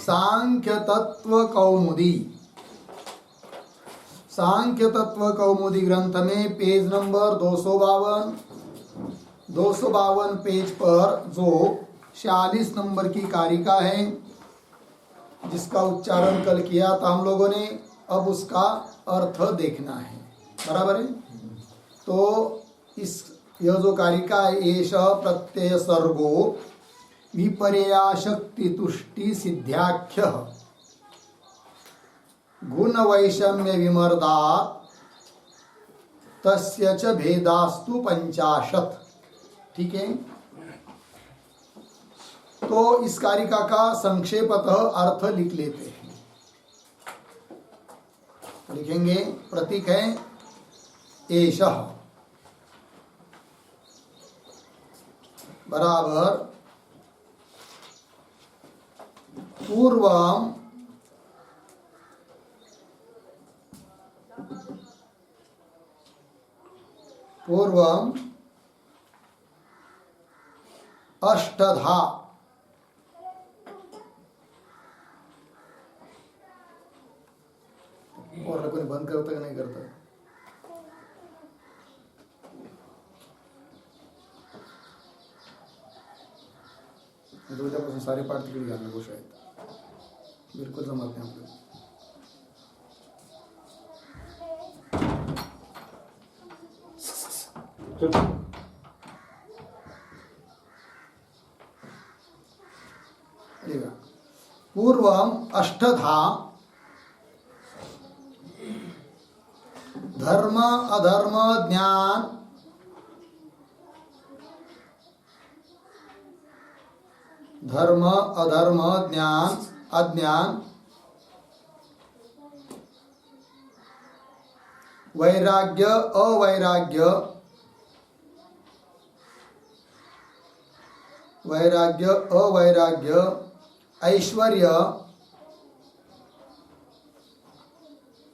सांख्य तत्व कौमुदी। सांख्य तत्व कौमुदी ग्रंथ में पेज नंबर 252 पेज पर जो 46 नंबर की कारिका है, जिसका उच्चारण कल किया था हम लोगों ने, अब उसका अर्थ देखना है। बराबर है। तो इस यह जो कारिका है, एष प्रत्यय सर्गो विपर्याशक्ति तुष्टि सिद्ध्याख्य गुण वैषम्य विमर्दात् तस्य च भेदास्तु 50। ठीक है। तो इस कारिका का संक्षेपतः अर्थ लिख लेते हैं। लिखेंगे, प्रतीक है एषः बराबर पूर्वम अष्टधा और कोई बंद करता कि नहीं करता? उद्यापासून सारे पाठ तिकडे घ्या नको शाळेत, बिलकुल जमत नाही आपल्याला। पूर्वम अष्टधा धर्म अधर्म ज्ञान धर्म अधर्म ज्ञान अज्ञान वैराग्य अवैराग्य वैराग्य अवैराग्य ऐश्वर्य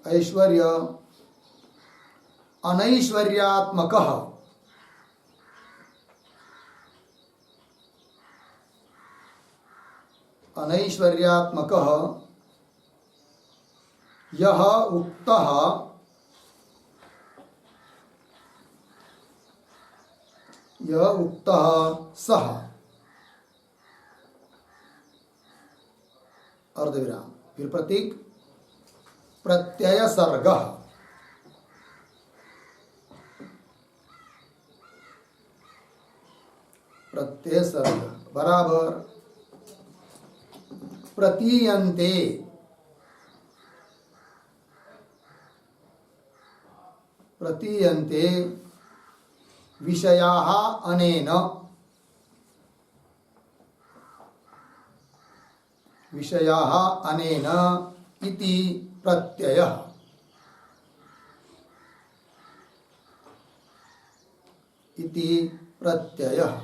ऐश्वर्य अनैश्वर्यात्मकः अनैश्वर्यात्मकः यः उक्तः सः अर्धविराम, फिर प्रतीक प्रत्यय सर्गः प्रत्यय सर्ग बराबर प्रतीयन्ते प्रतीयन्ते विषयाः अनेन विषयाः अनेन इति प्रत्ययः इति प्रत्ययः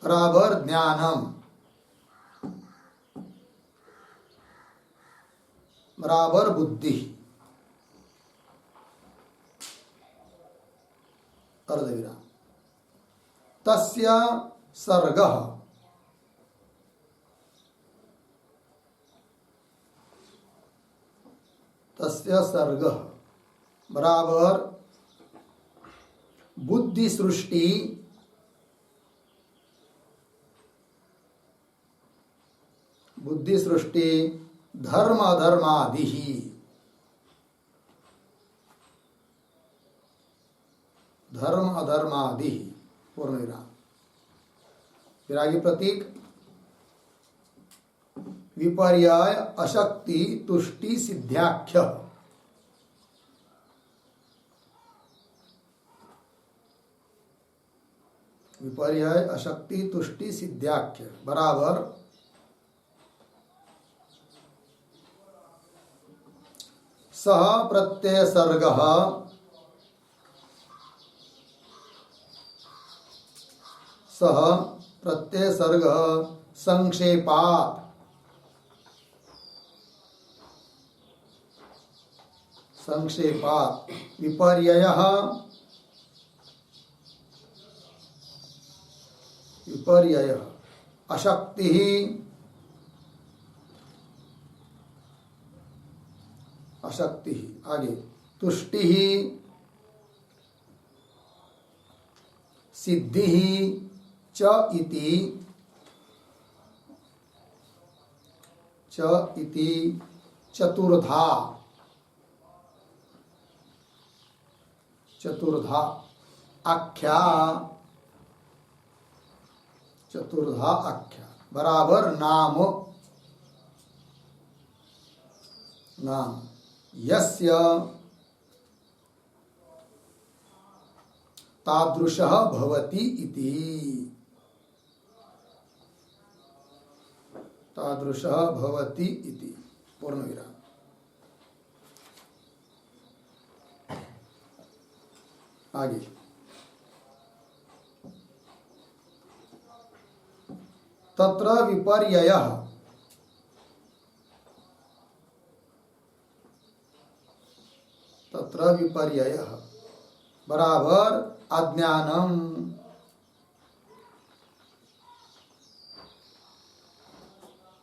बराबर ज्ञानम बराबर बुद्धि अर्धविराम तस्य सर्गः बराबर बुद्धि सृष्टि धर्म अधर्मादि पूर्ण विराम। फिर आगे प्रतीक विपर्याय अशक्ति तुष्टि सिद्ध्याख्य विपर्याय अशक्ति तुष्टि सिद्ध्याख्य बराबर सह प्रत्यय सर्गः सह प्रत्यय सर्गः संक्षेपात् विपर्ययः अशक्तिः अशक्ति। आगे तुष्टि सिद्धि च इति चतुर्धा आख्या बराबर नाम यस्य तादृशः भवति इति। पूर्णविराम। आगे तत्र विपर्ययः बराबर अज्ञानम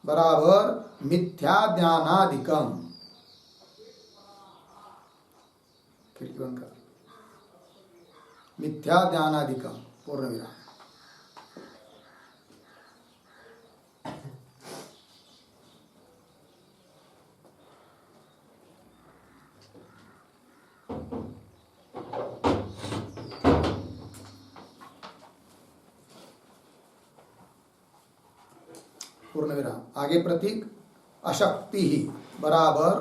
बराबर मिथ्या ज्ञानादिकम। मिथ्या ज्ञानादिकम पूर्णविराम। पूर्णविराम। आगे प्रतीक अशक्ति बराबर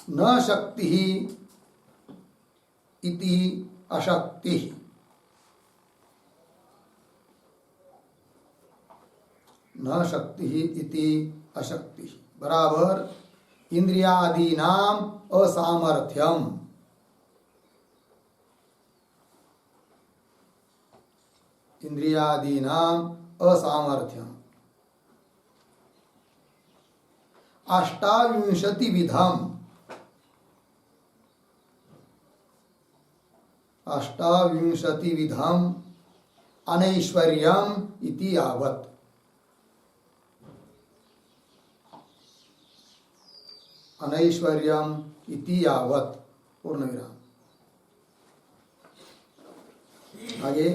न शक्ति इति अशक्ति। न शक्ति इति अशक्ति बराबर इंद्रियादीनाम असामर्थ्यम। इंद्रियादीनाम असामर्थ्यम। अष्टाविंशति विधम अनैश्वर्यम इति यावत्। अनैश्वर्यम इति यावत् पूर्णविराम। आगे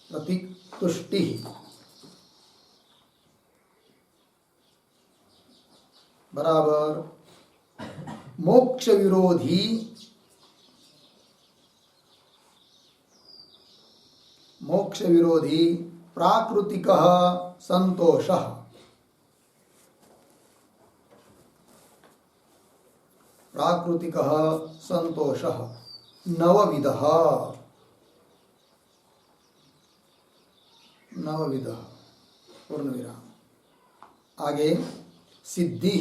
प्रतीक तुष्टि बराबर मोक्ष विरोधी प्राकृतिकः संतोषः। नवविधः पूर्णविराम। आगे सिद्धि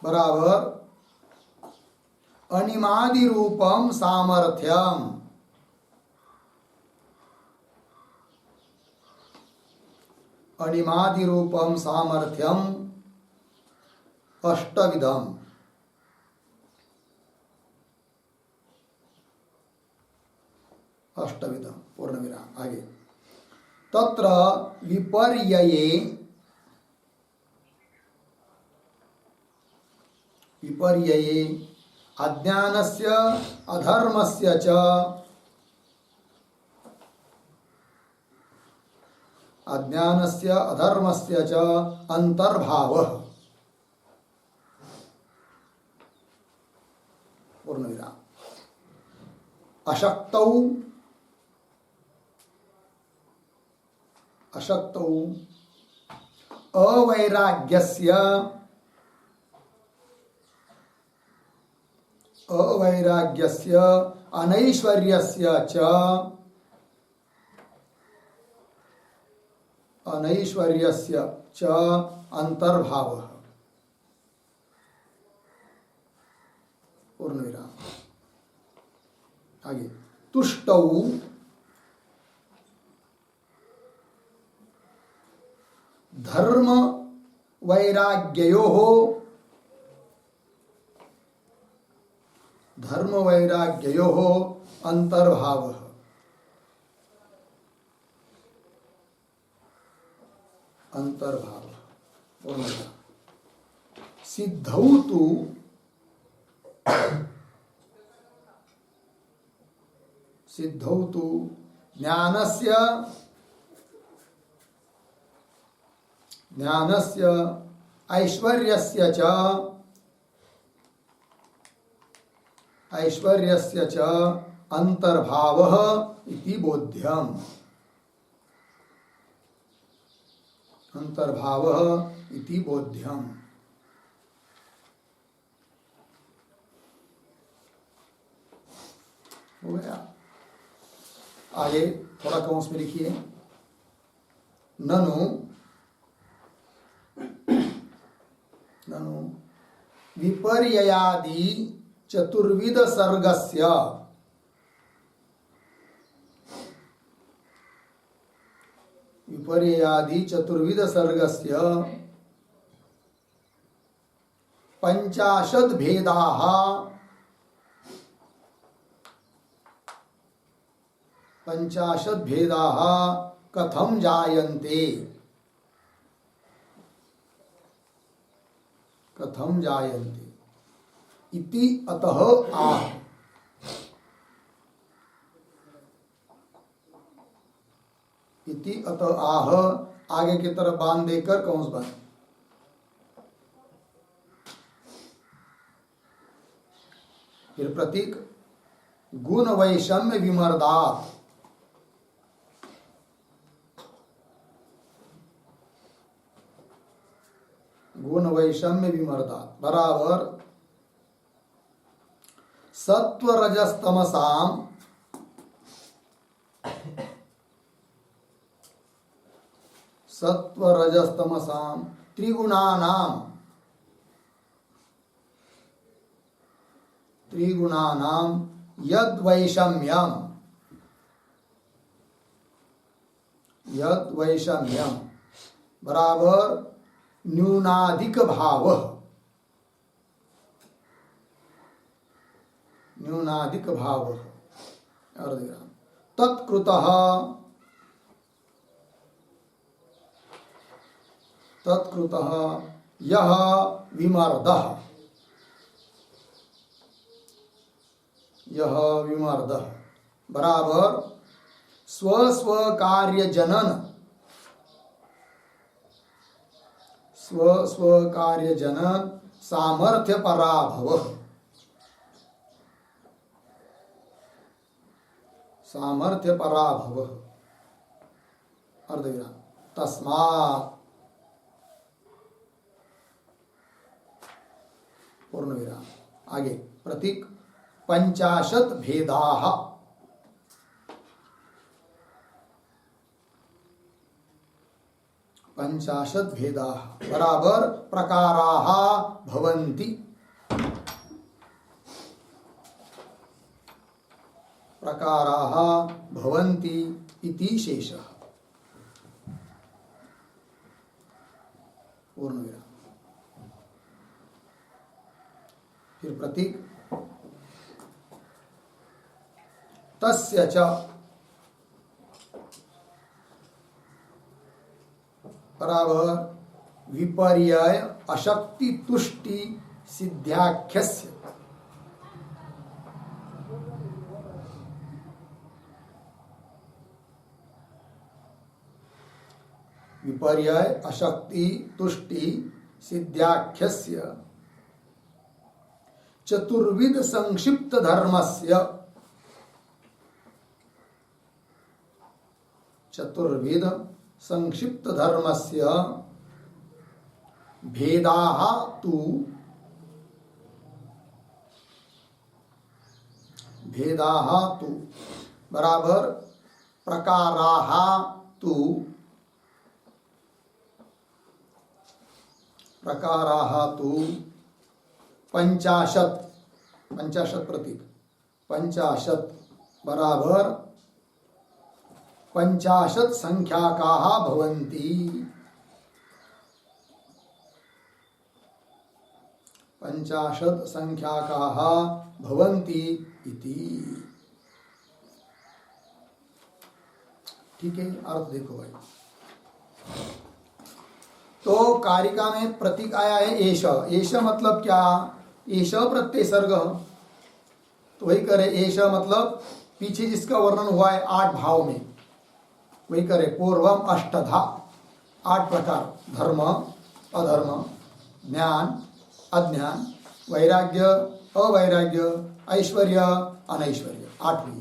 बराबर अनिमादि रूपम सामर्थ्यम। अनिमादि रूपम सामर्थ्यम अष्टविधम। पूर्णविराम। आगे तत्र विपर्यये अज्ञानस्य अधर्मस्य च अंतर्भावः। पूर्णविराम। अशक्तौ अवैराग्यस्य अनैश्वर्यस्य च अंतर्भावः। पूर्णविराम। आगे तुष्टौ धर्म वैराग्ययोः अंतर्भावः। अंतर्भाव। सिद्धौ तु ज्ञानस्य ऐश्वर्यस्य च अंतर्भावः इति बोध्यम्। अंतर्भावः इति बोध्यम्। हो गया। आगे थोड़ा कौंस में लिखिए। ननु विपर्ययादि चतुर्विध सर्गस्य पंचाशद् भेदाः कथं जायन्ते इति अतः आह। इति अतः आह आगे की तरफ बांध देकर कौंस बांध। फिर प्रतीक गुण वैषम्य विमर्दात। गुण वैषम्य विमर्दात बराबर सत्व रजस्तमसाम त्रिगुणानाम यद वैषम्यम बराबर न्यूनाधिक भाव। तत्कृतः यह विमर्दः बराबर स्व कार्य जनन सामर्थ्य पराभव। अर्धविराम तस्मात् पूर्ण विराम। आगे प्रतीक पंचाशत् भेदाः बराबर प्रकाराः भवन्ति इति शेषः। पूर्ण विराम। फिर प्रतीक तस्य च बराबर विपर्यय अशक्ति तुष्टि सिद्ध्याख्यस्य। विपर्यय अशक्ति तुष्टि सिद्ध्याख्यस्य चतुर्विध संक्षिप्त धर्मस्य भेदाः तु बराबर प्रकाराः तु पंचाशत् प्रतीक पंचाशत् बराबर 50 संख्याकाः भवन्ति। 50 संख्याकाः भवन्ति इति। ठीक है, अर्थ देखो भाई। तो कारिका में प्रतीक आया है एष। एष मतलब क्या? एष प्रत्यय सर्ग। तो वही करे एष मतलब पीछे जिसका वर्णन हुआ है 8 भाव में, वही करे पूर्वम अष्टधा, 8 प्रकार, धर्म अधर्म, ज्ञान अज्ञान, वैराग्य अवैराग्य, ऐश्वर्य अनैश्वर्य, 8वीं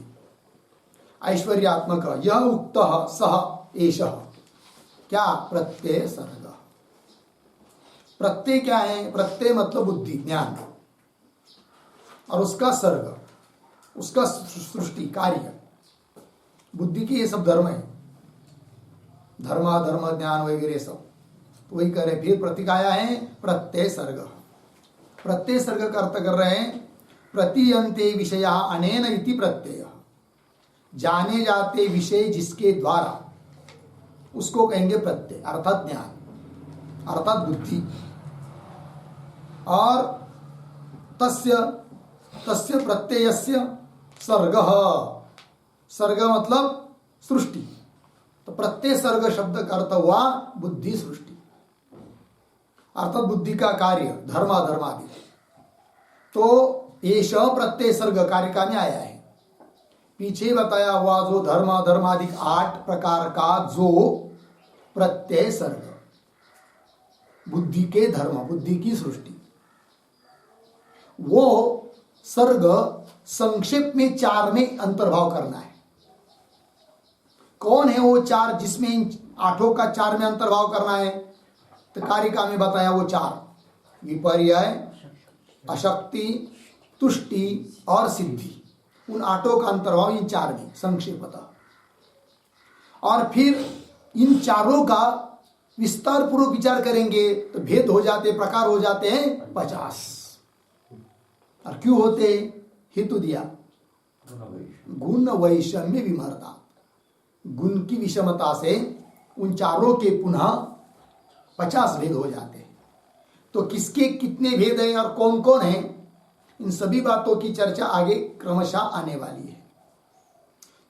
ऐश्वर्यात्मक। यह उक्त सह एष क्या? प्रत्यय सर्ग। प्रत्यय क्या है? प्रत्यय मतलब बुद्धि ज्ञान, और उसका सर्ग, उसका सृष्टि कार्य, बुद्धि के ये सब धर्म है, धर्म धर्म ज्ञान वगैरह सब। तो वही करे फिर प्रतीक आया है प्रत्यय सर्ग। प्रत्यय सर्ग का अर्थ कर रहे हैं प्रतीयन्ते विषया अनेन इति प्रत्यय, जाने जाते विषय जिसके द्वारा, उसको कहेंगे प्रत्यय, अर्थात ज्ञान अर्थात बुद्धि। और तस्य तस्य प्रत्ययस्य सर्ग, सर्ग मतलब सृष्टि। तो प्रत्यय सर्ग शब्द का अर्थ हुआ बुद्धि सृष्टि, अर्थात बुद्धि का कार्य धर्म अधर्म आदि। तो एष प्रत्यय सर्ग कारिका में आया है। पीछे बताया हुआ जो धर्म अधर्म आदि 8 प्रकार का जो प्रत्यय सर्ग, बुद्धि के धर्म, बुद्धि की सृष्टि, वो सर्ग संक्षेप में 4 में अंतर्भाव करना है। कौन है वो 4 जिसमें इन 8 का 4 में अंतर्भाव करना है? तो कारिका में बताया वो 4, विपर्य, अशक्ति, तुष्टि और सिद्धि। उन 8 का अंतर्भाव इन 4 में संक्षेपतः। और फिर इन 4 का विस्तार पूर्वक विचार करेंगे तो भेद हो जाते, प्रकार हो जाते हैं 50। और क्यों होते? हेतु दिया गुण वैषम्य विमर्दा, गुण की विषमता से उन 4 के पुनः 50 भेद हो जाते हैं। तो किसके कितने भेद हैं और कौन कौन है, इन सभी बातों की चर्चा आगे क्रमशः आने वाली है।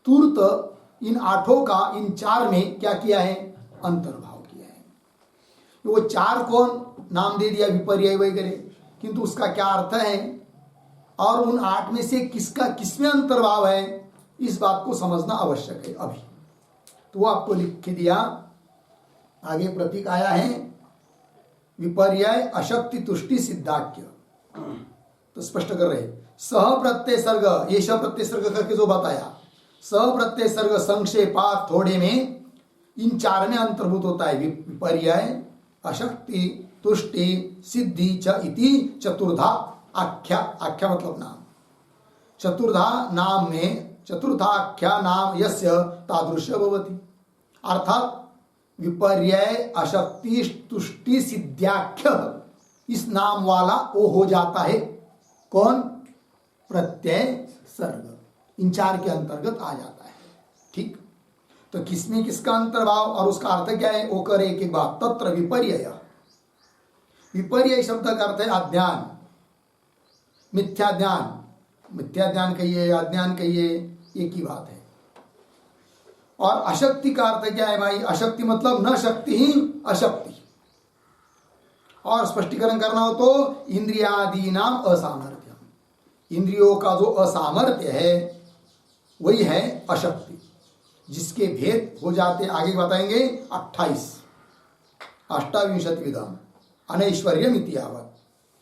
तुरंत इन 8 का इन 4 में क्या किया है? अंतर्भाव किया है। वो 4 कौन नाम दे दिया विपर्य वगैरह, किंतु उसका क्या अर्थ है और उन 8 में से किसका किसमें अंतर्भाव है, इस बात को समझना आवश्यक है अभी। तो वो आपको लिख के दिया। आगे प्रतीक आया है विपर्यय अशक्ति तुष्टि सिद्धाख्य। तो स्पष्ट कर रहे सह प्रत्यय सर्ग, ये सब प्रत्यय सर्ग करके जो बताया, सह प्रत्यय सर्ग संक्षेपात थोड़े में इन 4 में अंतर्भूत होता है। विपर्यय अशक्ति तुष्टि सिद्धि च इति चतुर्धा आख्या, आख्या मतलब नाम, चतुर्धा नाम में चतुर्थाख्या नाम यस्य तादृश्य भवति। अर्थात विपर्यय अशक्ति तुष्टि सिद्ध्याख्य, इस नाम वाला वो हो जाता है कौन? प्रत्यय सर्ग, इन 4 के अंतर्गत आ जाता है। ठीक, तो किसमें किसका अंतर्भाव और उसका अर्थ क्या है वो करे एक बात। तत्र विपर्यय, विपर्यय शब्द का अर्थ है अज्ञान, मिथ्या ज्ञान, मिथ्या ज्ञान कहिए अज्ञान कहिए एक ही बात है। और अशक्ति का अर्थ क्या है भाई? अशक्ति मतलब न शक्ति ही अशक्ति। और स्पष्टीकरण करना हो तो इंद्रियादि नाम असामर्थ्य, इंद्रियों का जो असामर्थ्य है वही है अशक्ति, जिसके भेद हो जाते आगे बताएंगे 28 अष्टाविंशतिविधम अनैश्वर्यम इतिहावत,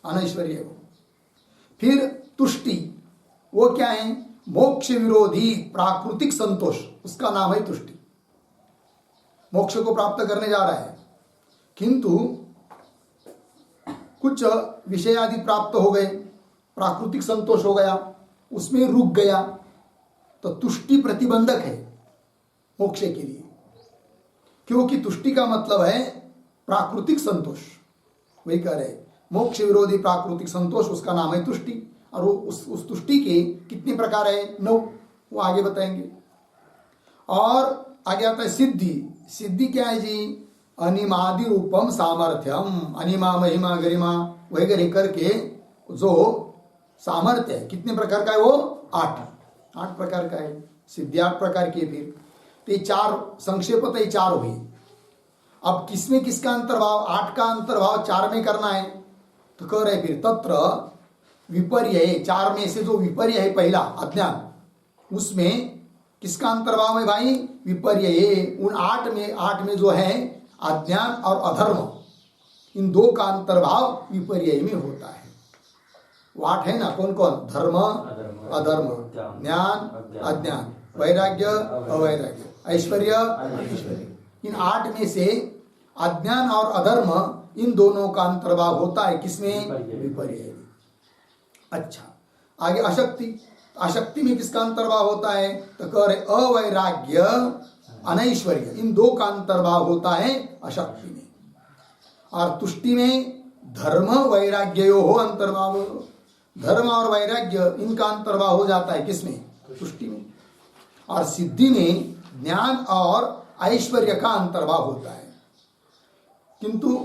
अनैश्वर्य हो। फिर तुष्टि, वो क्या है? मोक्ष विरोधी प्राकृतिक संतोष, उसका नाम है तुष्टि। मोक्ष को प्राप्त करने जा रहा है किंतु कुछ विषय आदि प्राप्त हो गए, प्राकृतिक संतोष हो गया, उसमें रुक गया, तो तुष्टि प्रतिबंधक है मोक्ष के लिए। क्योंकि तुष्टि का मतलब है प्राकृतिक संतोष, वही कह रहे मोक्ष विरोधी प्राकृतिक संतोष, उसका नाम है तुष्टि। और वो उस तुष्टि के कितने प्रकार है? 9, वो आगे बताएंगे। और आगे आता है सिद्धि। सिद्धि क्या है जी? अनिमादि रूपम सामर्थ्यम, अनिमा महिमा गरिमा वगैरह करके जो सामर्थ्य है, कितने प्रकार का है वो? 8 प्रकार का है। सिद्धि 8 प्रकार की है। फिर तो ये 4 संक्षेपतः 4 हुई। अब किसमें किसका अंतर्भाव, 8 का अंतर्भाव 4 में करना है, तो कह रहे फिर तत्र विपर्य, 4 में से जो विपर्य है पहला अज्ञान, उसमें किसका अंतर्भाव है भाई, विपर्य। उन 8 में जो है अज्ञान और अधर्म, इन 2 का अंतर्भाव विपर्य में होता है। वो 8 है ना, कौन कौन, धर्म अधर्म, ज्ञान अज्ञान, वैराग्य अवैराग्य, ऐश्वर्य ऐश्वर्य। इन 8 में से अज्ञान और अधर्म, इन दोनों का अंतर्भाव होता है किसमें, विपर्य। अच्छा, आगे अशक्ति, अशक्ति में किसका अंतर्भाव होता है, तो कह रहे अवैराग्य अनैश्वर्य, इन 2 का अंतर्भाव होता है अशक्ति में। और तुष्टि में धर्म वैराग्यो हो अंतर्भाव, धर्म और वैराग्य इनका अंतर्भाव हो जाता है किसमें, तुष्टि में। और सिद्धि में ज्ञान और ऐश्वर्य का अंतर्भाव होता है। किंतु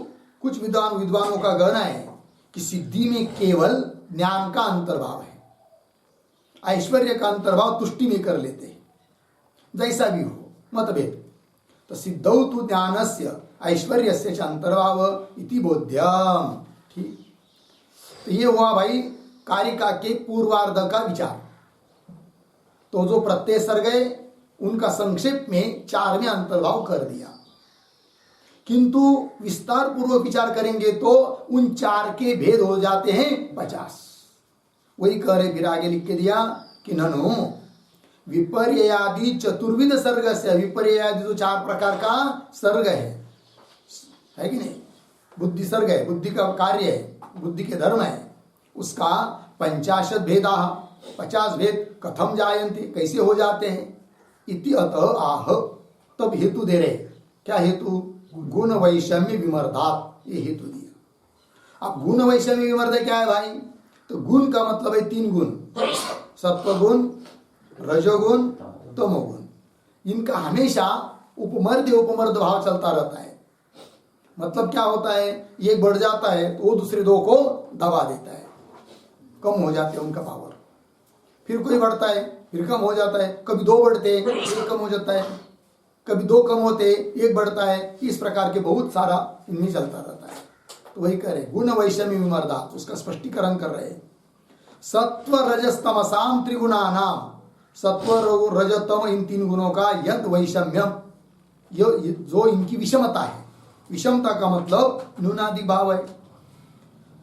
कुछ विद्वानों का कहना है कि सिद्धि में केवल ज्ञान का अंतर्भाव है, ऐश्वर्य का अंतर्भाव तुष्टि में कर लेते हैं। जैसा भी हो मतभेद, तो सिद्धौ तु ज्ञानस्य ऐश्वर्यस्य च अंतर्भाव इति बोध्यम। ठीक, तो ये हुआ भाई कारिका के पूर्वार्ध का विचार। तो जो प्रत्यय सर्ग है उनका संक्षेप में 4 में अंतर्भाव कर दिया, किंतु विस्तार पूर्वक विचार करेंगे तो उन 4 के भेद हो जाते हैं 50। वही कह रहे, फिर आगे लिख के दिया कि ननु विपर्यादि चतुर्विध सर्ग से, विपर्यादि जो 4 प्रकार का सर्ग है कि नहीं, बुद्धि सर्ग है, बुद्धि का कार्य है, बुद्धि के धर्म है, उसका 50 भेदा, 50 भेद कथम जायन्ते, कैसे हो जाते हैं, इति अतः आह, तब हेतु दे रहे। क्या हेतु, गुण वैषम्य विमर्धात, ये हेतु दिया। अब गुण वैषम्य विमर्द क्या है भाई, तो गुण का मतलब है 3 गुण, सत्वगुण, रजोगुण, तमोगुण। इनका हमेशा उपमर्द भाव चलता रहता है। मतलब क्या होता है, एक बढ़ जाता है तो वो दूसरे 2 को दबा देता है, कम हो जाते हैं उनका पावर। फिर कोई बढ़ता है, फिर कम हो जाता है, कभी 2 बढ़ते हैं, 1 कम हो जाता है, कभी 2 कम होते 1 बढ़ता है। इस प्रकार के बहुत सारा इनमें चलता रहता है। तो वही कह रहे गुण वैषम्य विमर्दात, उसका स्पष्टीकरण कर रहे हैं। सत्व रजस्तमसाम त्रिगुणा नाम, सत्व रजतम, इन 3 गुणों का यद वैषम्यम, जो इनकी विषमता है, विषमता का मतलब न्यूनादि भाव है,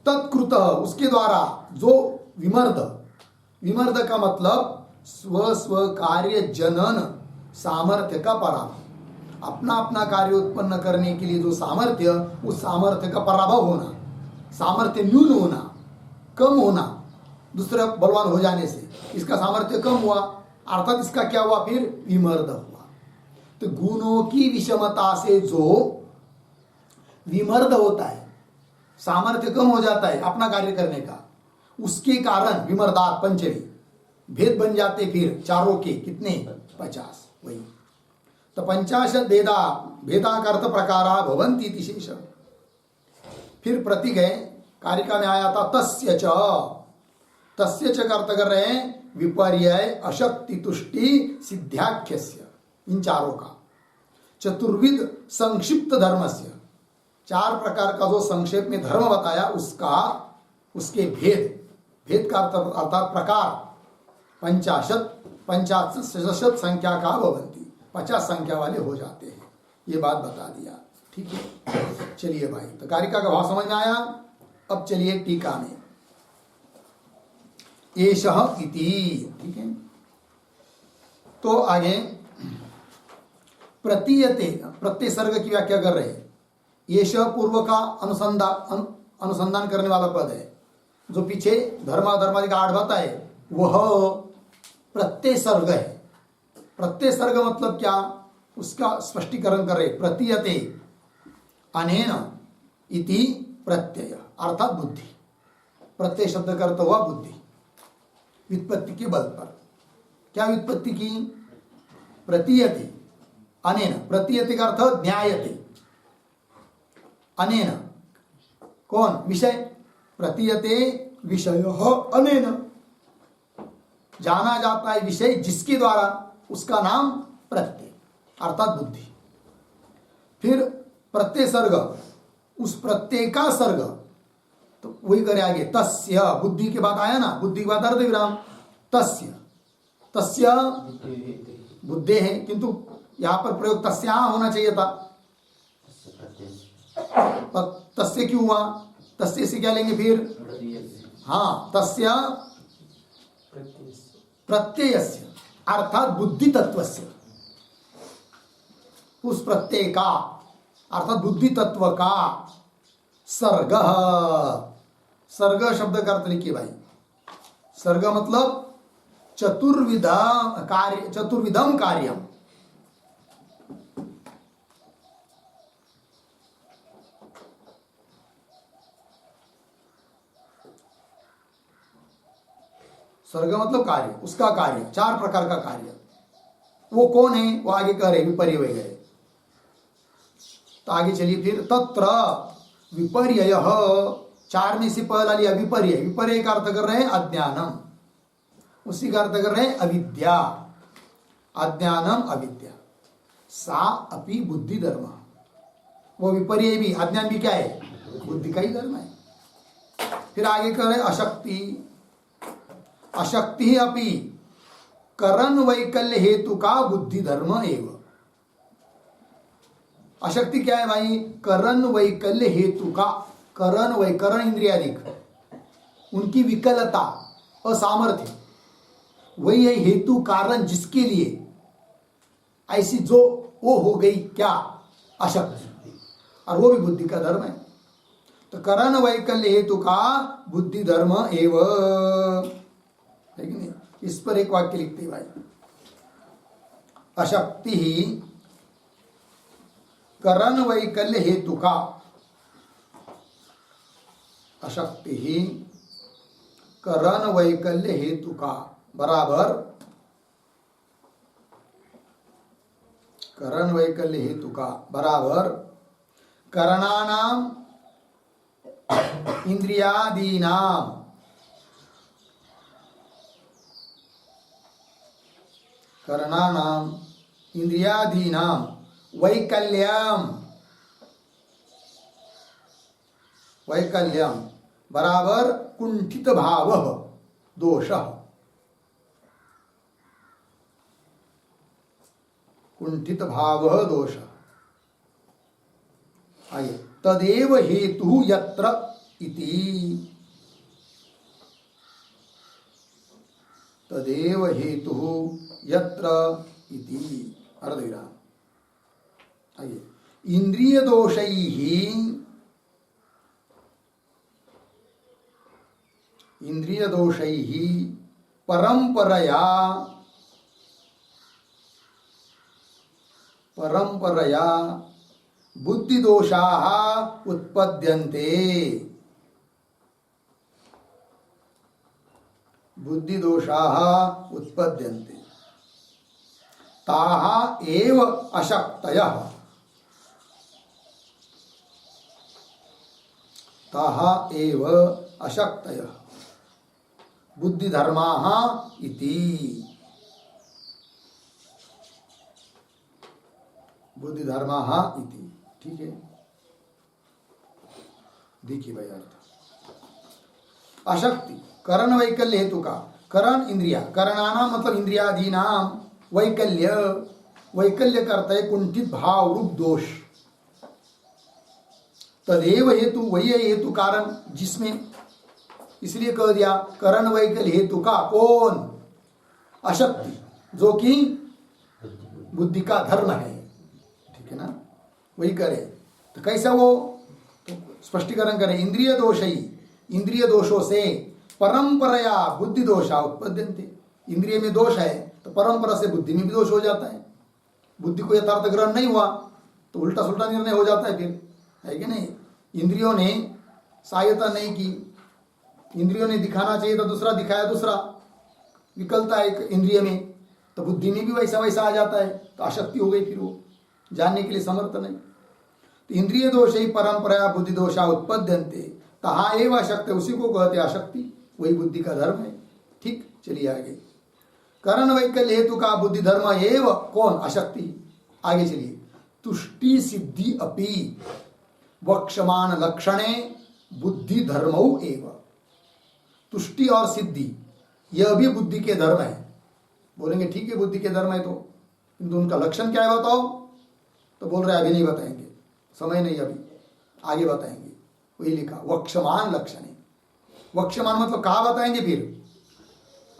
तत्कृत, उसके द्वारा जो विमर्द, विमर्द का मतलब स्व कार्य जनन सामर्थ्य का पराभव, अपना अपना कार्य उत्पन्न करने के लिए जो सामर्थ्य, उस सामर्थ्य का पराभव होना, सामर्थ्य न्यून होना, कम होना, दूसरा बलवान हो जाने से इसका सामर्थ्य कम हुआ, अर्थात इसका क्या हुआ, फिर विमर्द हुआ। तो गुणों की विषमता से जो विमर्द होता है, सामर्थ्य कम हो जाता है अपना कार्य करने का, उसके कारण विमर्दात पंचमी भेद बन जाते फिर 4 के कितने, 50। वही तो 50 भेदा, भेदा का अर्थ प्रकारा भवन्ति इति शेष। फिर प्रतीक है, कारिका में आया था तस्य च, तस्य च का अर्थ कर रहे हैं विपर्य अशक्ति तुष्टि सिद्ध्याख्यस्य, इन 4 का। चतुर्विध संक्षिप्त धर्मस्य, 4 प्रकार का जो संक्षेप में धर्म बताया उसका, उसके भेद, भेद का अर्थ अर्थात प्रकार 50 संख्या का भवन्ति, 50 संख्या वाले हो जाते हैं, ये बात बता दिया। ठीक है, चलिए भाई, तो कारिका का भाव समझ में आया। अब चलिए टीका में, एषः इति, ठीक है। तो आगे प्रतीयते, प्रत्यय सर्ग की व्याख्या कर रहे हैं। एषः पूर्व का अनुसंधान करने वाला पद है, जो पीछे धर्मादि का 8 बताए, वह प्रत्यय सर्ग है। प्रत्यय सर्ग मतलब क्या, उसका स्पष्टीकरण कर रहे। प्रतीयते अनेन इति प्रत्यय, अर्थात बुद्धि, प्रत्यय शब्द का अर्थ हुआ बुद्धि, व्युत्पत्ति के बल पर। क्या व्युत्पत्ति की, प्रतीयते अनेन, प्रतीयते का अर्थ न्यायते, अनेन कौन, विषय, प्रतीयते विषयः अनेन, जाना जाता है विषय जिसके द्वारा, उसका नाम प्रत्यय अर्थात बुद्धि। फिर प्रत्यय सर्ग, उस प्रत्यय का सर्ग, तो वही करे आगे। तस्य, बुद्धि के बाद आया ना, बुद्धि के बाद अर्ध विराम। तस्य, तस्य बुद्धे है, किंतु यहां पर प्रयोग तस्या होना चाहिए था। तस्य क्यों हुआ? तस्य से क्या लेंगे फिर? हाँ, तस्य प्रत्ययस्य अर्थात बुद्धि तत्वस्य, उस प्रत्यय का अर्थात बुद्धि तत्व का सर्ग। सर्ग शब्द का अर्थ लिखिए भाई। सर्ग मतलब चतुर्विधम कार्यम। सर्ग मतलब कार्य, उसका कार्य, 4 प्रकार का कार्य। वो कौन है? वो आगे कह रहे विपर्य गए। तो आगे चलिए फिर। तत्र विपर्य, 4 में से पहला लिया विपर्य। विपर्य का अर्थ कर रहे हैं अज्ञानम, उसी का अर्थ कर रहे हैं अविद्या। अज्ञानम अविद्या सा अपि बुद्धि धर्म। वो विपर्य भी, अज्ञान भी क्या है? बुद्धि का ही धर्म है। फिर आगे कर रहे अशक्ति। अशक्ति अपि करण वैकल्य हेतु का बुद्धि धर्म एवं। अशक्ति क्या है भाई? करण वैकल्य हेतु का। करण इंद्रियादिक, उनकी विकलता, असामर्थ्य, वही है हेतु कारण, जिसके लिए ऐसी जो वो हो गई क्या? अशक्ति, और वो भी बुद्धि का धर्म है। तो करण वैकल्य हेतु का बुद्धि धर्म एवं, है कि नहीं? इस पर एक वाक्य लिखते भाई। अशक्ति ही करण वैकल्य हेतु का, अशक्ति ही करण वैकल्य हेतु का बराबर करण वैकल्य हेतु का बराबर करणानाम इंद्रियादीनाम करणानाम इंद्रियादीनाम वैकल्यम वैकल्यम बराबर कुंठित भाव दोष। कुंठित भाव दोष। आइए, तदेव हेतु यत्र इति। तदेव हेतु यत्र इति अर्धविराम। आइए, इंद्रिय दोषैः परंपरया बुद्धि दोषाः उत्पद्यन्ते। बुद्धि दोषाः उत्पद्यन्ते ताः एव अशक्तयः। ताः एव अशक्तयः बुद्धि धर्माः इति। बुद्धि धर्माः इति। ठीक है, देखिए भाई अर्थ। अशक्ति करण वैकल्य हेतु का। करण इंद्रिया, करणाना मतलब इंद्रियादीनाम, वैकल्य, वैकल्य करता है कुंठित भाव रूप दोष। तदेव हेतु, वही है हेतु कारण जिसमें, इसलिए कह दिया करण वैकल्य हेतु का। कौन? अशक्ति, जो कि बुद्धि का धर्म है। ठीक है ना, वही करे। तो कैसा वो? तो स्पष्टीकरण करें। इंद्रिय दोष ही, इंद्रिय दोषों से परंपराया बुद्धि दोषा उत्पद्यन्ते। इंद्रिय में दोष है तो परंपरा से बुद्धि में भी दोष हो जाता है। बुद्धि को यथार्थ ग्रहण नहीं हुआ तो उल्टा सुल्टा निर्णय हो जाता है फिर, है कि नहीं? इंद्रियों ने सहायता नहीं की, इंद्रियों ने दिखाना चाहिए तो दूसरा दिखाया, दूसरा विकलता है एक इंद्रिय में, तो बुद्धि में भी वैसा वैसा आ जाता है, तो आसक्ति हो गई, फिर वो जानने के लिए समर्थ नहीं। तो इंद्रिय दोष ही परंपरा बुद्धि दोषा उत्पद्यन्ते तहा एव अशक्ति, उसी को कहते आसक्ति, वही बुद्धि का धर्म है। ठीक, चलिए आगे। करण वैकल्य हेतु का बुद्धि धर्म एव कौन? अशक्ति। आगे चलिए। तुष्टि सिद्धि अपि वक्ष्यमाण लक्षणे बुद्धि धर्मौ एव। तुष्टि और सिद्धि यह भी बुद्धि के धर्म है। बोलेंगे ठीक है बुद्धि के धर्म है तो, किंतु उनका लक्षण क्या है बताओ? तो बोल रहे अभी नहीं बताएंगे, समय नहीं, अभी आगे बताएंगे। वही लिखा वक्ष्यमाण लक्षणे। वक्ष्यमाण मतलब कहा बताएंगे फिर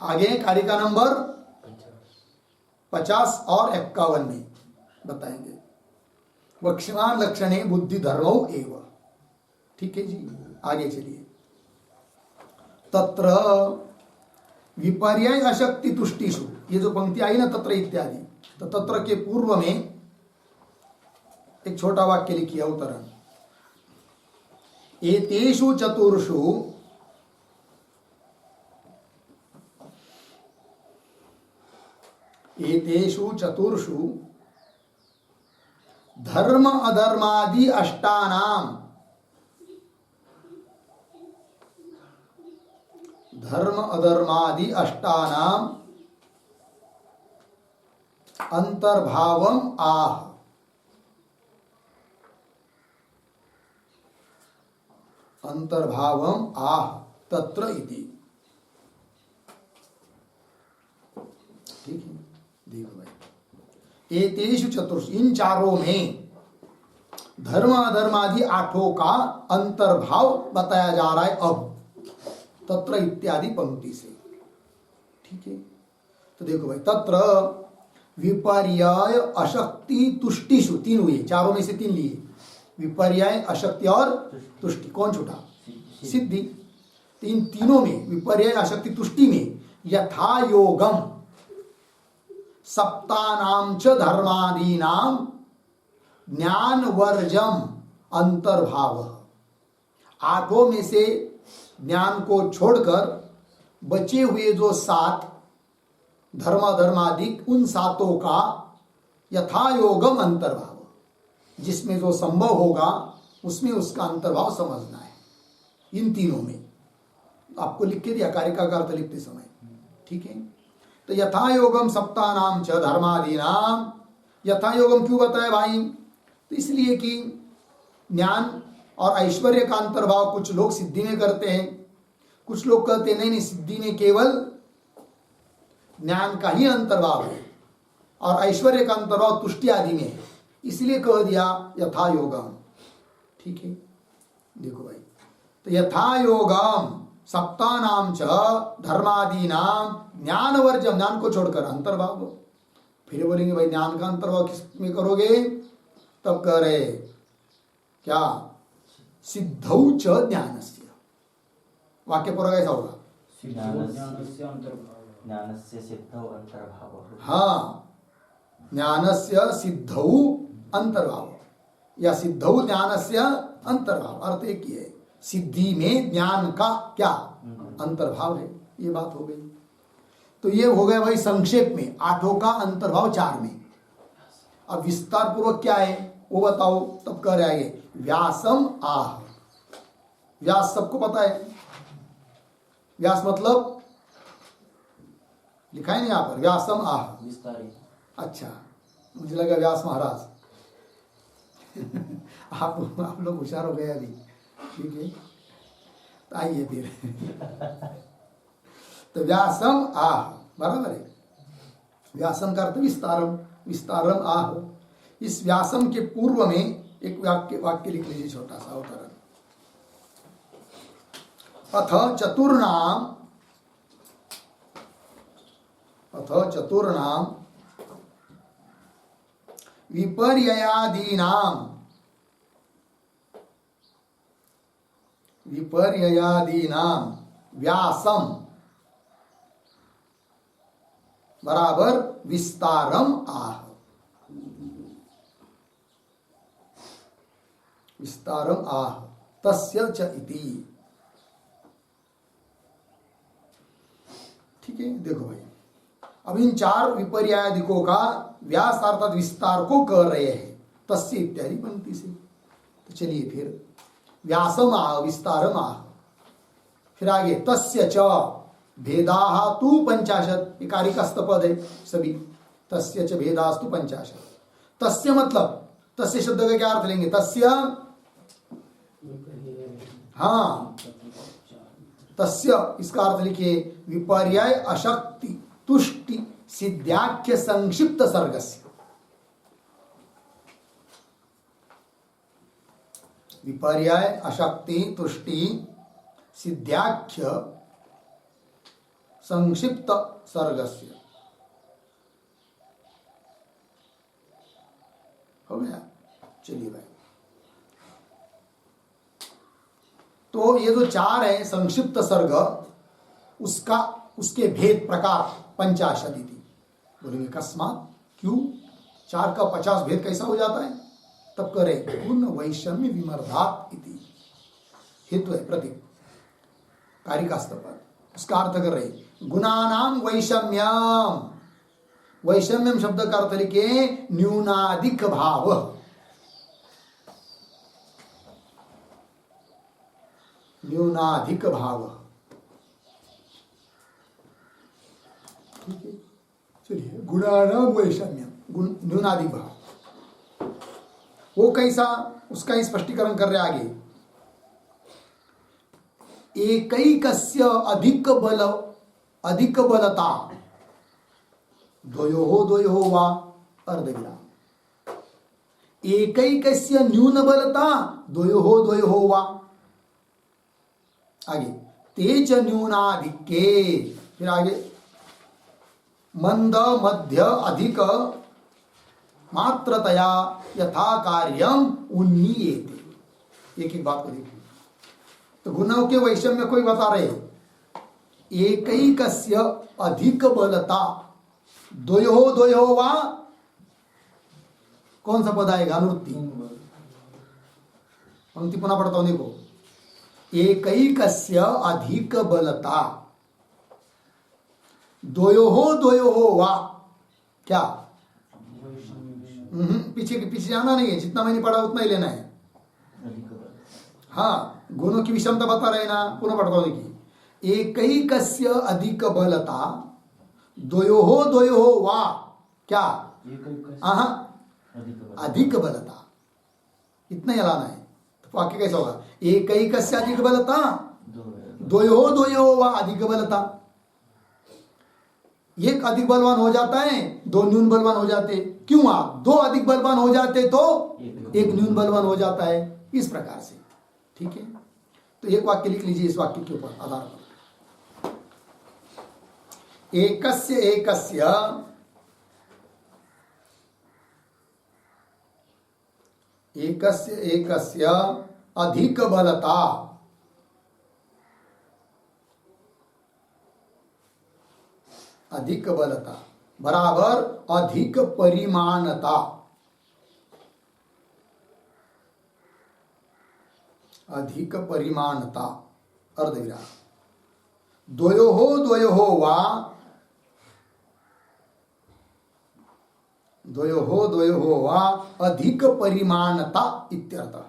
आगे कारिका नंबर 50 और 51 में बताएंगे। वक्ष्यमाण लक्षणे बुद्धि धर्मौ एव। ठीक है जी, आगे चलिए। तत्र विपर्याय अशक्ति तुष्टिषु, ये जो पंक्ति आई ना तत्र इत्यादि, तो तत्र के पूर्व में एक छोटा वाक्य लिखिए अवतरण। एतेषु चतुर्षु धर्म अधर्मादि अष्टानाम अंतर्भावम आह। तत्र इति। ठीक है, देखो भाई, एतेषु चतुर्षु, इन चारों में धर्म अधर्मादि आठों का अंतर्भाव बताया जा रहा है अब तत्र इत्यादि पंक्ति से। ठीक है, तो देखो भाई, तत्र विपर्याय अशक्ति तुष्टिषु, तीन हुए, चारों में से तीन लिए, विपर्याय अशक्ति और तुष्टि। कौन छूटा? सिद्धि। तो इन तीनों में विपर्याय अशक्ति तुष्टि में यथा योगम सप्तानाम च धर्मादीनाम ज्ञान वर्जम अंतर्भाव। आठों में से ज्ञान को छोड़कर बचे हुए जो 7 धर्मादिक, उन 7 का यथा योगम अंतर्भाव, जिसमें जो संभव होगा उसमें उसका अंतर्भाव समझना है। इन तीनों में आपको लिख के दिया कारिका का अर्थ लिखते समय। ठीक है, तो यथा योगम सप्तानाम च धर्मादीनाम, यथा योगम क्यों बताया भाई? तो इसलिए कि ज्ञान और ऐश्वर्य का अंतर्भाव कुछ लोग सिद्धि में करते हैं, कुछ लोग कहते नहीं सिद्धि में केवल ज्ञान का ही अंतर्भाव है और ऐश्वर्य का अंतर्भाव तुष्टि आदि में है, इसलिए कह दिया यथा योगम। ठीक है, देखो भाई, तो यथा योगम सप्तानाम च धर्मादीनाम ज्ञान वर्जम, ज्ञान को छोड़कर अंतर्भाव। फिर बोलेंगे भाई ज्ञान का अंतर्भाव किस में करोगे? तब कह रहे क्या? सिद्धौ च ज्ञानस्य। वाक्य पूरा कैसा होगा? ज्ञानस्य सिद्धौ अंतर्भाव। हाँ, ज्ञानस्य सिद्धौ अंतर्भाव या सिद्धौ ज्ञानस्य अंतर्भाव, अर्थ एक ही है, सिद्धि में ज्ञान का क्या अंतर्भाव है, ये बात हो गई। तो ये हो गया भाई संक्षेप में 8 का अंतर्भाव 4 में। अब विस्तार पूर्वक क्या है वो बताओ। तब कह रहे आगे व्यासम आह। व्यास सबको पता है, व्यास मतलब लिखा है नहीं यहाँ पर, व्यासम आह विस्तारित। अच्छा, मुझे लगा व्यास महाराज आप लोग होशियार हो गए अभी। ठीक है, तो आइए फिर तो व्यासम आह बराबर है। व्यासम का अर्थ विस्तारम, विस्तारम आह। इस व्यासम के पूर्व में एक वाक्य लिख लीजिए, छोटा सा अवतरण। अथ चतुर्णाम विपर्ययादीनाम व्यासम बराबर विस्तारम आह। विस्तारम आह तस्य च इति। ठीक है, देखो भाई, अब इन 4 विपर्यादिकों का व्यास अर्थात विस्तार को कर रहे हैं तस्य इत्यादि पंक्ति से। तो चलिए फिर व्यासम आह, विस्तारम आह। फिर आगे तस्य च भेदाः तु 50। कारिकास्त पद है सभी। तस्य च भेदास्तु 50। तस्य मतलब तस्य शब्द का क्या अर्थ लेंगे? तस्य, हाँ, तस्य इसका अर्थ लिखिए विपर्याय अशक्ति तुष्टि सिद्ध्याख्य संक्षिप्त सर्गस्य। विपर्याय अशक्ति तुष्टि सिद्ध्याख्य संक्षिप्त सर्गस्य। हो गया? चलिए भाई, तो ये जो 4 है संक्षिप्त सर्ग, उसके भेद प्रकार 50 इति। बोलेंगे कस्मात, क्यों 4 का 50 भेद कैसा हो जाता है? तब करे गुण वैषम्य विमर्धात इति। हेतु है प्रतीक कारिकास्त्र पर, उसका अर्थ कर रहे गुणानाम वैषम्यम। वैषम्यम शब्द का अर्थ लिखे न्यूनाधिक भाव। न्यूनाधिक भाव, ठीक है। चलिए गुणानाम वैषम्यम, न्यूनाधिक भाव वो कैसा, उसका ही स्पष्टीकरण कर रहे आगे। एकैकस्य अधिक बलता द्वयोः वा अर्धविराम। एकैकस्य न्यून बलता द्वयोः वा, आगे तेज न्यूनाधिक्ये, फिर आगे मंद मध्य अधिक मात्रतया यथा कार्यम उन्नीयेते। एक एक बात को देखिए, तो गुणों के वैषम्य को ही बता रहे। एकैकस्य अधिक बलता द्वयोः वा, कौन सा पद आएगा? अनुवृत्ति। पंक्ति पुनः पढ़ता हूं, देखो। एकैकस्य अधिक बलता द्वयोः वा, क्या? पीछे जाना नहीं है, जितना मैंने पढ़ा उतना ही लेना है। हाँ, गुणों की विषमता बता रहे ना, पुनः पढ़ता हूं, देखिए। एकैकस्य अधिक बलता द्वयोः वा, क्या? अधिक बलता, इतना ही लाना है। तो वाक्य कैसा होगा? एकैकस्य अधिक बलता द्वयोः वा अधिक बलता। एक अधिक बलवान हो जाता है, 2 न्यून बलवान हो जाते। क्यों? आप 2 अधिक बलवान हो जाते तो 1 न्यून बलवान हो जाता है, इस प्रकार से, ठीक है। तो एक वाक्य लिख लीजिए इस वाक्य के ऊपर आधार पर। एकस्य अधिक बलता बराबर अधिक परिमाणता। अधिक परिमाणता अर्धविराम। द्वयोः वा अधिक परिमाणता इत्यर्थः।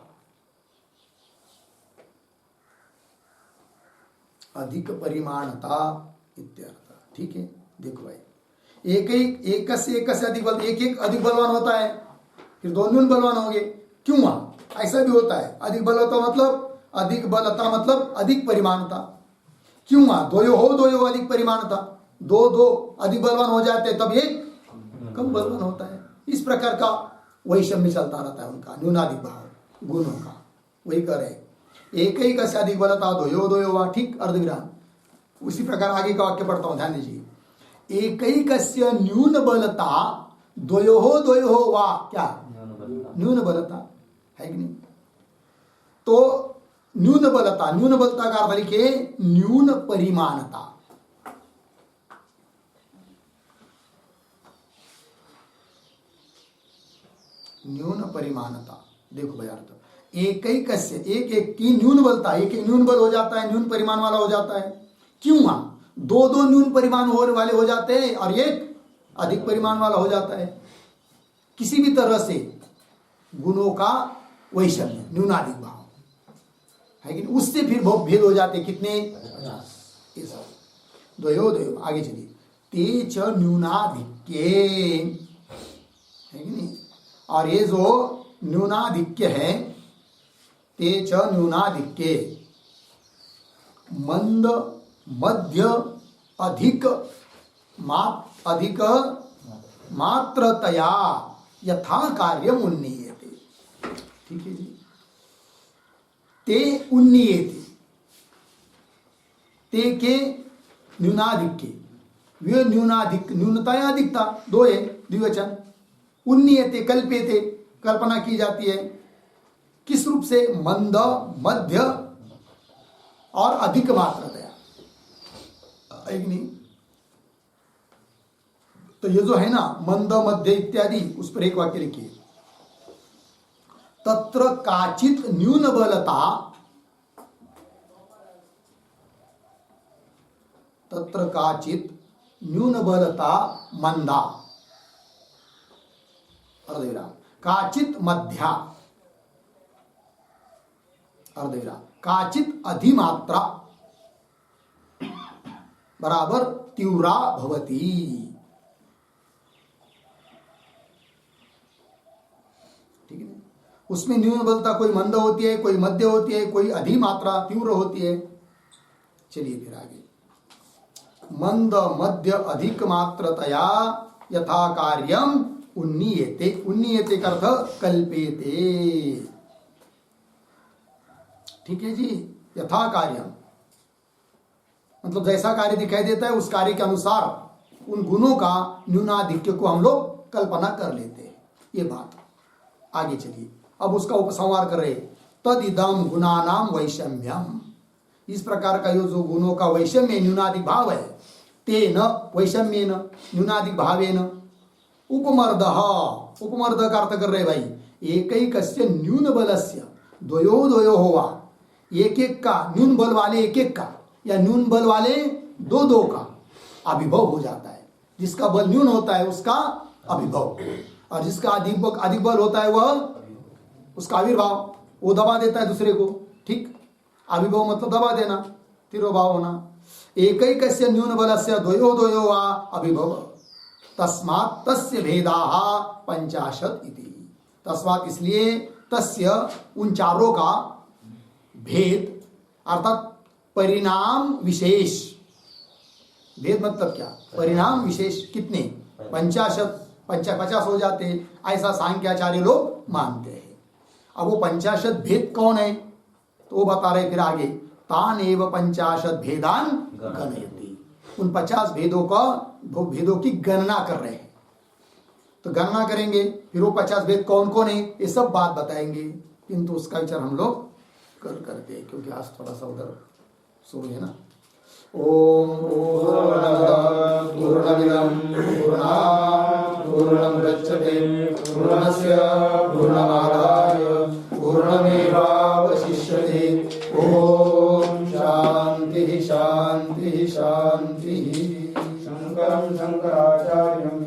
अधिक परिमाणता इत्यर्थः, ठीक है। देखो भाई, एक से अधिक बल, एक अधिक बलवान होता है, फिर 2 न्यून बलवान होंगे। क्यों? ऐसा भी होता है। अधिक बलता मतलब अधिक परिमाणता। क्यों? द्वयोः अधिक परिमाणता, 2 अधिक बलवान हो जाते तब एक कम बलवान होता है। इस प्रकार का वैषम्य चलता रहता है उनका, न्यूनाधिक भाव गुणों का। वही कर रहे एकैकस्य अधिक बलता द्वयोः वा, ठीक, अर्धविराम। उसी प्रकार आगे का वाक्य पढ़ता हूं, ध्यान दीजिए। एकैकस्य न्यून बलता द्वयोः वा, क्या? न्यून बलता है कि नहीं? तो न्यून बलता का अर्थ लिखिए न्यून परिमाणता। न्यून परिमाणता, देखो भाई अर्थ। एकैकस्य, एक की न्यून बलता, एक न्यून बल हो जाता है, न्यून परिमाण वाला हो जाता है। क्यों? 2 न्यून परिमाण होने वाले हो जाते हैं और एक अधिक परिमाण वाला हो जाता है। किसी भी तरह से गुणों का वैषम्य, न्यूनाधिक भाव है कि उससे फिर बहुत भेद हो जाते। कितने? 50। द्वयोः, आगे चलिए। तेज न्यूनाधिक्ये, है कि नहीं? और ये जो न्यूनाधिक्य है, ते च न्यूनाधिक्ये मंद मध्य अधिक अधिक मात्रतया यथा कार्यम उन्नीयते। ठीक है जी। ते उन्नीयते, ते के न्यूनाधिक्य, वे न्यूनता या अधिकता दो है, द्विवचन। उन्नीयते कल्प्यते, कल्पना की जाती है। किस रूप से? मंद मध्य और अधिक मात्रतया, एक नहीं। तो ये जो है ना मंद मध्य इत्यादि, उस पर एक वाक्य लिखिए। तत्र काचित न्यून बलता, तत्र काचित न्यून बलता मंदा, अर्धविराम, काचित मध्या, अर्धविराम, काचित अधिमात्रा बराबर तीव्रा भवती। ठीक है। उसमें न्यून बलता कोई मंद होती है, कोई मध्य होती है, कोई अधिमात्रा तीव्र होती है। चलिए फिर आगे। मंद मध्य अधिक मात्रतया यथा कार्यम उन्नीयते, उन्नीयते का अर्थ कल्पेते। ठीक है जी। यथा कार्यम मतलब जैसा कार्य दिखाई देता है उस कार्य के अनुसार उन गुणों का न्यूनाधिक्य को हम लोग कल्पना कर लेते हैं। ये बात आगे चलिए। अब उसका उपसंहार कर रहे, तद इदम गुणानाम वैषम्यम, इस प्रकार का जो गुणों का वैषम्य न्यूनाधिक भाव है, तेन वैषम्येन न्यूनाधिक भावेन उपमर्द, उपमर्द का अर्थ कर रहे भाई, एकैकस्य न्यून बलस्य द्वयो द्वयो होवा, एक एक का, न्यून बल वाले एक एक का या न्यून बल वाले दो दो का अभिभव हो जाता है। जिसका बल न्यून होता है उसका अभिभव, और जिसका अधिक बल होता है वह उसका आविर्भाव, वो दबा देता है दूसरे को। ठीक, आविर्भाव मतलब दबा देना, तिरोभाव होना। एकैकस्य न्यून बलस्य द्वयो द्वयो वा अभिभव, तस्मात् तस्य भेदाः 50 इति। तस्मात् इसलिए, तस्य उन चारों का भेद अर्थात परिणाम विशेष, भेद मतलब क्या? परिणाम विशेष कितने? 50 हो जाते हैं, ऐसा सांख्याचार्य लोग मानते हैं। अब वो 50 भेद कौन है तो वो बता रहे फिर आगे, तान एव 50 भेदान गणयति, उन 50 भेदों की गणना कर रहे हैं। तो गणना करेंगे, फिर वो 50 भेद कौन कौन है ये सब बात बताएंगे, किंतु उसका विचार हम लोग कल करते हैं क्योंकि आज थोड़ा सा उधर शुरू है ना। ओम पूर्णमिदं पूर्णात् पूर्णमुदच्यते पूर्णस्य पूर्णमादाय पूर्णमेवावशिष्यते। ओम शांति शांति शांति। शंकरं शंकराचार्यं